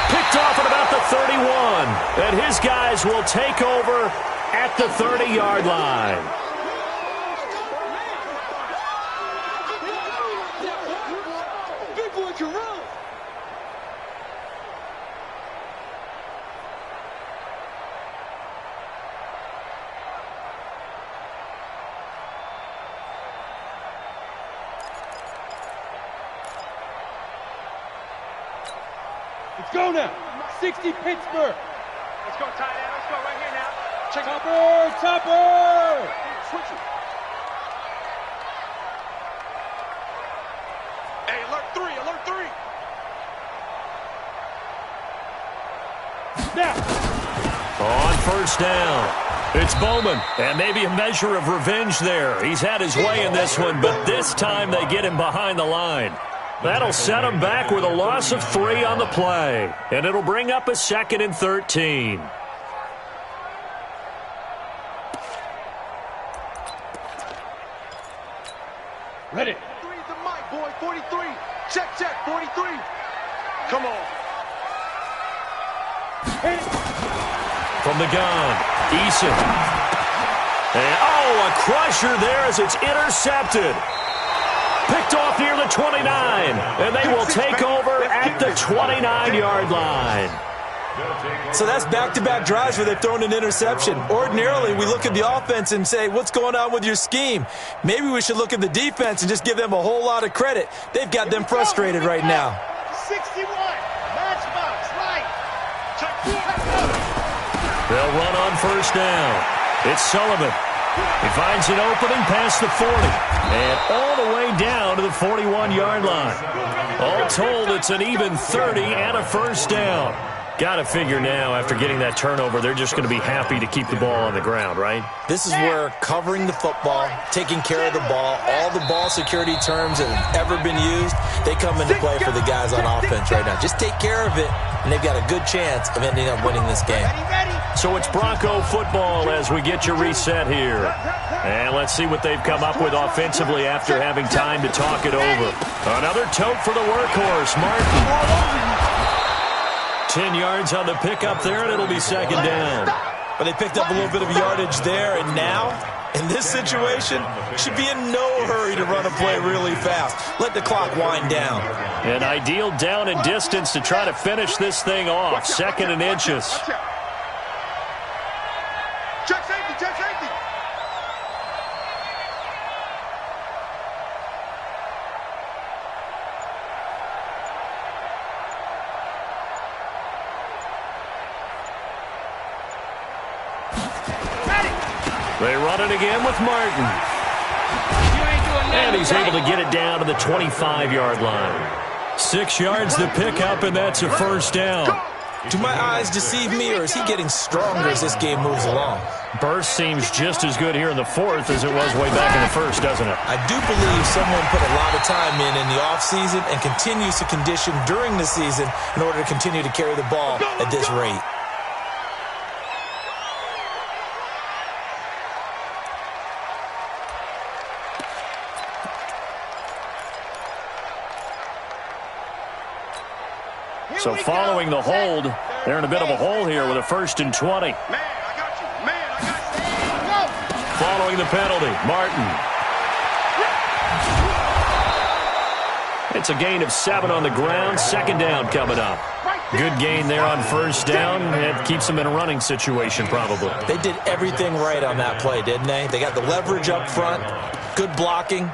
Picked off at about the 31. And his guys will take over at the 30-yard line. Big boy can run. Let's go now. 60 Pittsburgh. Let's go, tight end. Let's go right here now. Check out. Topper. Switch it. Hey, alert 3. Alert 3. Now. On first down, it's Bowman. And maybe a measure of revenge there. He's had his way in this one, but this time they get him behind the line. That'll set him back with a loss of 3 on the play. And it'll bring up a 2nd and 13. Ready. 3's the mic, boy. 43. Check, 43. Come on. Hey. From the gun, Eason. And, a crusher there as it's intercepted. Picked off near the 29, and they will take over at the 29-yard line. So that's back-to-back drives where they've thrown an interception. Ordinarily, we look at the offense and say, what's going on with your scheme? Maybe we should look at the defense and just give them a whole lot of credit. They've got them frustrated right now. 61. Matchbox, right. They'll run on first down. It's Sullivan. He finds an opening past the 40 and all the way down to the 41-yard line. All told, it's an even 30 and a first down. Got to figure now, after getting that turnover, they're just going to be happy to keep the ball on the ground, right? This is where covering the football, taking care of the ball, all the ball security terms that have ever been used, they come into play for the guys on offense right now. Just take care of it, and they've got a good chance of ending up winning this game. Ready? So it's Bronco football as we get you reset here. And let's see what they've come up with offensively after having time to talk it over. Another tote for the workhorse, Martin. 10 yards on the pickup there, and it'll be second down. But they picked up a little bit of yardage there, and now, in this situation, should be in no hurry to run a play really fast. Let the clock wind down. An ideal down and distance to try to finish this thing off. Second and inches. Check safety, check safety. They run it again with Martin. And he's able to get it down to the 25-yard line. 6 yards to pick up, and that's a first down. Do my eyes deceive me, or is he getting stronger as this game moves along? Burst seems just as good here in the fourth as it was way back in the first, doesn't it? I do believe someone put a lot of time in the offseason and continues to condition during the season in order to continue to carry the ball at this rate. So following the hold, they're in a bit of a hole here with a 1st and 20. Man, I got you. Man, I got you. Following the penalty, Martin. It's a gain of 7 on the ground. Second down coming up. Good gain there on first down. It keeps them in a running situation probably. They did everything right on that play, didn't they? They got the leverage up front, good blocking,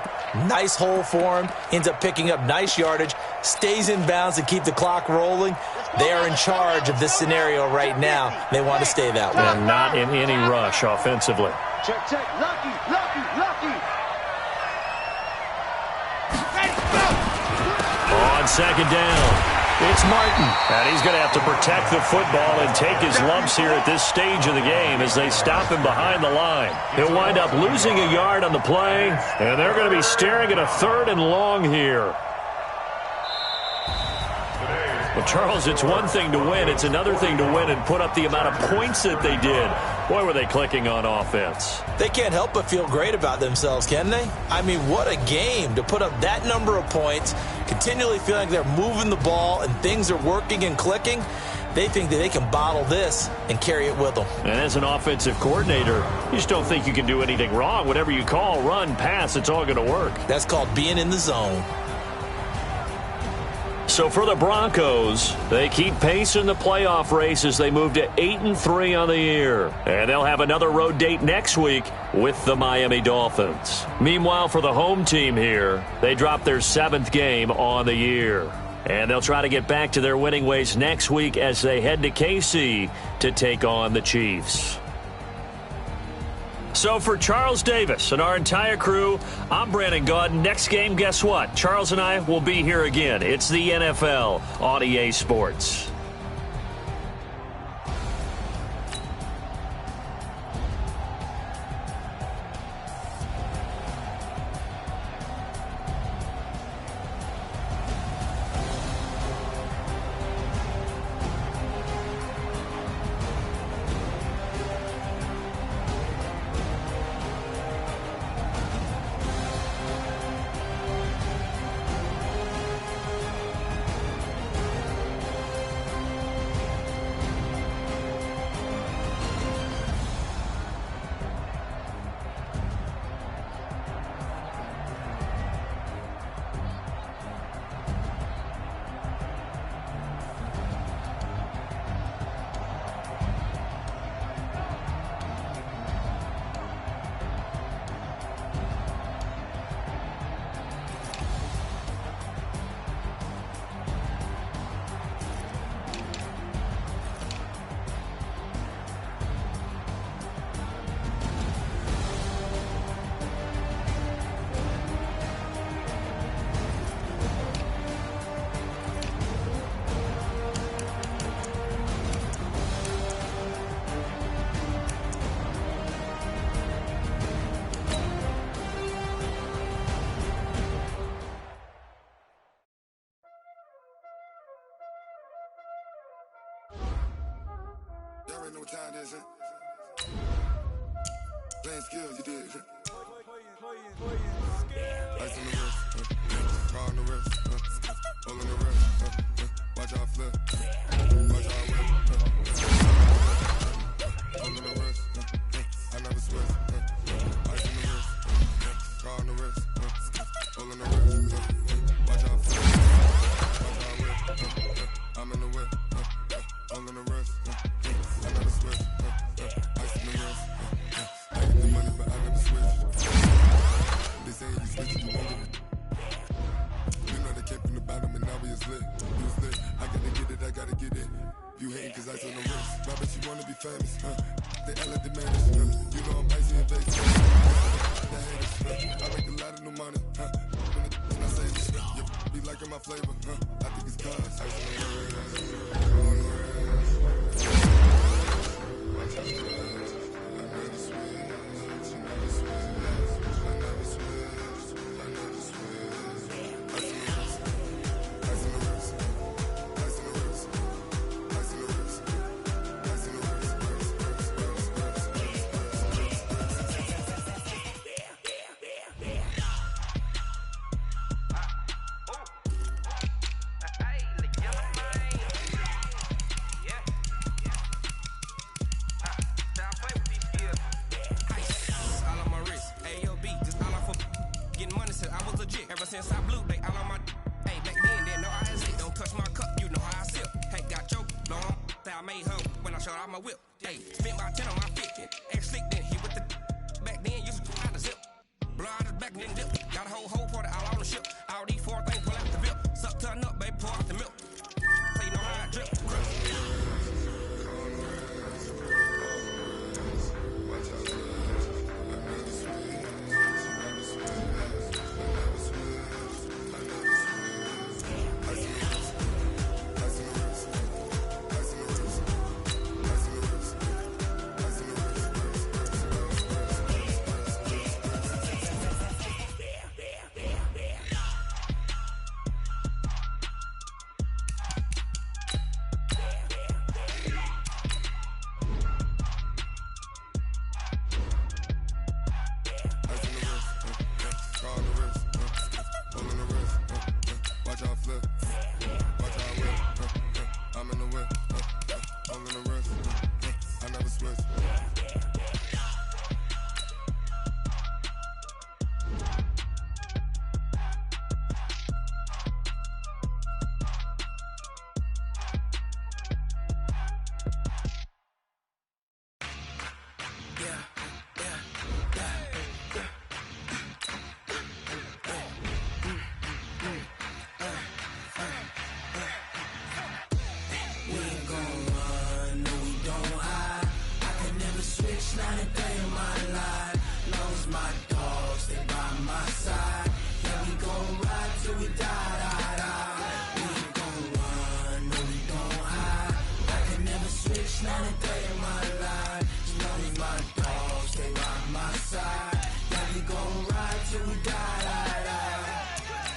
nice hole for him, ends up picking up nice yardage, stays in bounds and keep the clock rolling. They are in charge of this scenario right now. They want to stay that way. And not in any rush offensively. Check, check. Lucky. On second down, it's Martin. And he's going to have to protect the football and take his lumps here at this stage of the game as they stop him behind the line. He'll wind up losing a yard on the play, and they're going to be staring at a 3rd and long here. Well, Charles, it's one thing to win. It's another thing to win and put up the amount of points that they did. Boy, were they clicking on offense. They can't help but feel great about themselves, can they? I mean, what a game to put up that number of points, continually feeling like they're moving the ball and things are working and clicking. They think that they can bottle this and carry it with them. And as an offensive coordinator, you just don't think you can do anything wrong. Whatever you call, run, pass, it's all going to work. That's called being in the zone. So for the Broncos, they keep pace in the playoff race as they move to 8-3 on the year. And they'll have another road date next week with the Miami Dolphins. Meanwhile, for the home team here, they drop their 7th game on the year. And they'll try to get back to their winning ways next week as they head to KC to take on the Chiefs. So for Charles Davis and our entire crew, I'm Brandon Gaudin. Next game, guess what? Charles and I will be here again. It's the NFL on EA Sports. Y'all already know what time it is, huh? Playing skills, you did. Ice on the wrist, car on the wrist, all on the wrist, watch out flip, watch out whip, all on the wrist, I never switch, ice on the wrist, car on the wrist, all on the wrist, watch out flip, watch out whip, I'm in the whip, all on the wrist, I never switch, ice on the wrist, I get the money but I never switch. They say you switch, you won't get it. You know they came from the bottom and now we is lit. We was lit. I gotta get it, I gotta get it. You hating cause ice on the wrist. But I bet you wanna be famous, They all like the manage, You know I'm icy and Vegas. The haters, I make a lot of new money, When I say this, you be liking my flavor, I think it's cause ice on the wrist. Watch out, I never switch. Ever since I blew, they all on my hey, back then, they know I is it. Don't touch my cup, you know how I sip. Hey, got choked, long, that I made her when I showed out my whip. Hey, spent my 10 on my 50, ex-slick then hit with the back then, used to out the zip. Blow out the back, then dip. Got a whole party all on the ship. All these 4 things pull out the whip. Suck to a nut, baby, pour out the milk. So you know how I drip.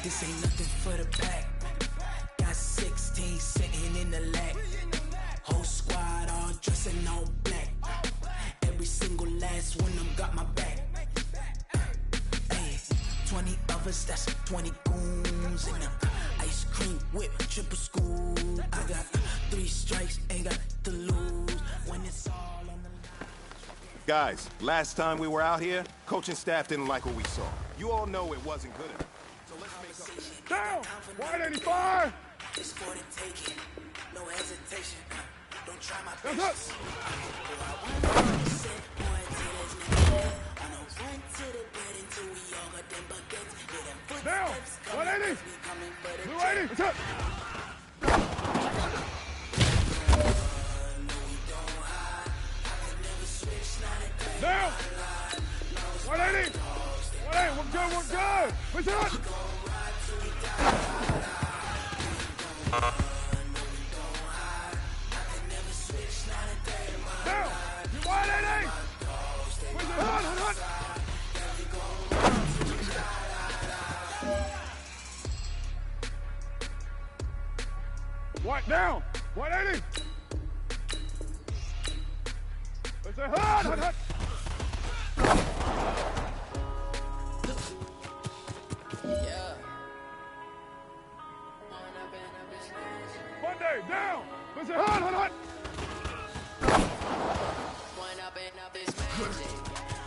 This ain't nothing for the pack. Got 16 sitting in the lap. Whole squad all dressing all black. Every single last one of them got my back. Hey, 20 of us, that's 20 goons in them. Ice cream whip, triple school. I got 3 strikes, ain't got to lose. When it's all on the line. Guys, last time we were out here, coaching staff didn't like what we saw. You all know it wasn't good enough. So let's make up. Down! 185! It's for the taking. No hesitation. Don't try my That's patience. it. Down! 180! 280! What's up? Down! 180! 180! We're good, we're good! What's up? Down! You 180! Where's the hut? What down? 180! Monday, down! Let's say hot, hot, hot! One up and up is magic.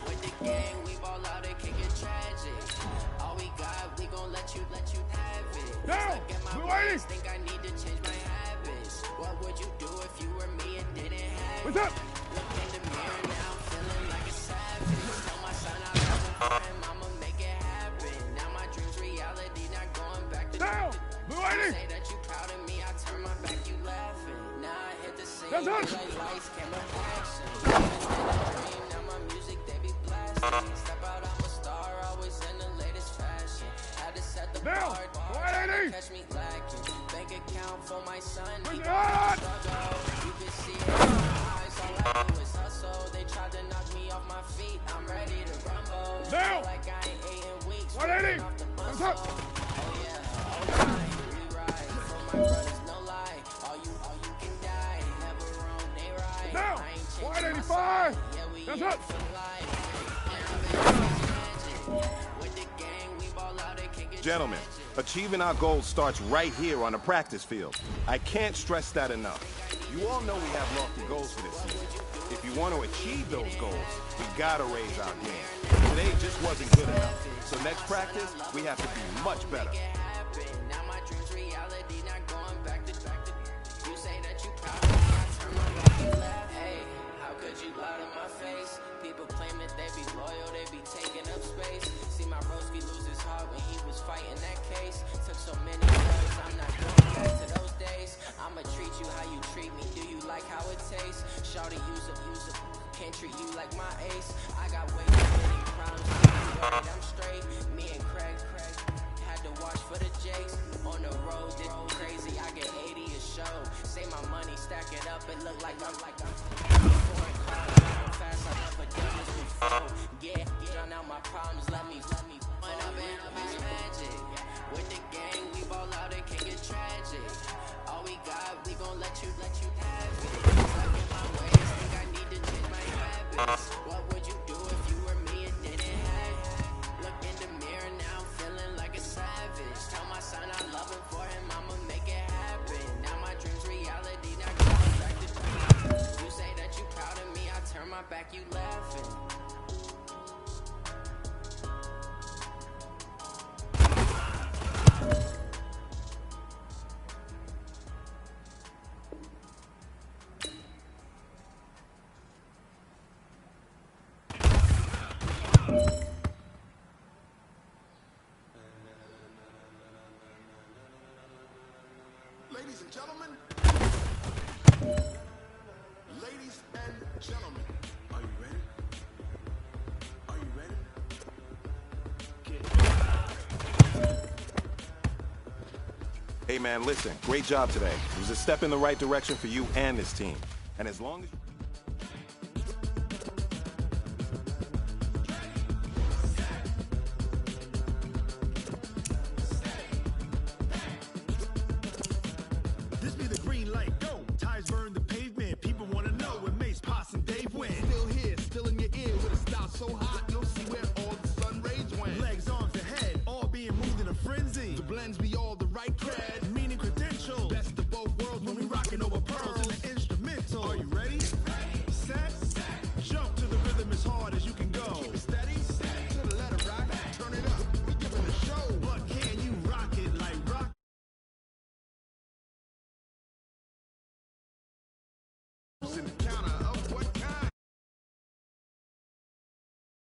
With the gang, we ball out and kick it tragic. All we got, we gon' let you have it. Down! Stuck in my Blue ways, 80. think I need to change my habits. What would you do if you were me and didn't have What's it? up? Look in the mirror now, feeling like a savage. Tell my son I love him for him, I'ma make it happen. Now my dreams reality, not going back to Down! Blue 80. say that you proud of me, I turn my back, you laughing. Now I hit the scene, That's us. like lights, camera, action. Living in a dream, now my music, they be blasting. Step out, I'm a star, always in the latest fashion. Had to set the Down! bar, 180. catch me lacking. Bank account for my son, he Bring it on! struggle. You can see it in my eyes, all I do is hustle. They tried to knock me off my feet, I'm ready to rumble. Down! Like I ain't ate in weeks, 180. off the What's muscle. up? Oh yeah, alright, rewrite. For my brothers, no lie. All you can die. Never wrong, they right. Down! I ain't changing my 185. side. Yeah, we That's in up. for life. With the gang, we ball out and kick it Gentlemen, tragic. achieving our goals starts right here on the practice field. I can't stress that enough. You all know we have lofty goals for this season. If you want to achieve those goals, we gotta raise our game. Today just wasn't good enough. So next practice, we have to be much better. Now my dreams reality, not going back to you say that you proud of me, I turn my back and laugh. Hey, how could you lie to my face? People claim that they be loyal, they be taking up space. See my broski lose his heart when he was fighting that case. Took so many years, I'm not going back to those days. I'ma treat you how you treat me, do you like how it tastes? Shawty, use up, can't treat you like my ace. I got way too many problems, I'm straight. Me and Craig had to watch for the Jakes. On the road, this crazy, I get 80 a show. Say my money, stack it up, it look like I'm foreign cars, driving fast, I never done this before. Yeah, drown out my problems, let me one up and up is magic. With the gang, we ball out and can get tragic. All we got, we gon' let you have it. Stuck in my ways, think I need to change my habits. What would you do if you were me and didn't have it? Look in the mirror now, feeling like a savage. Tell my son I love him for him, I'ma make it happen. Now my dreams reality, not going back to you say that you proud of me, I turn my back, you laughing. Ladies and gentlemen, are you ready? Are you ready? Hey man, listen, great job today. It was a step in the right direction for you and this team. And as long as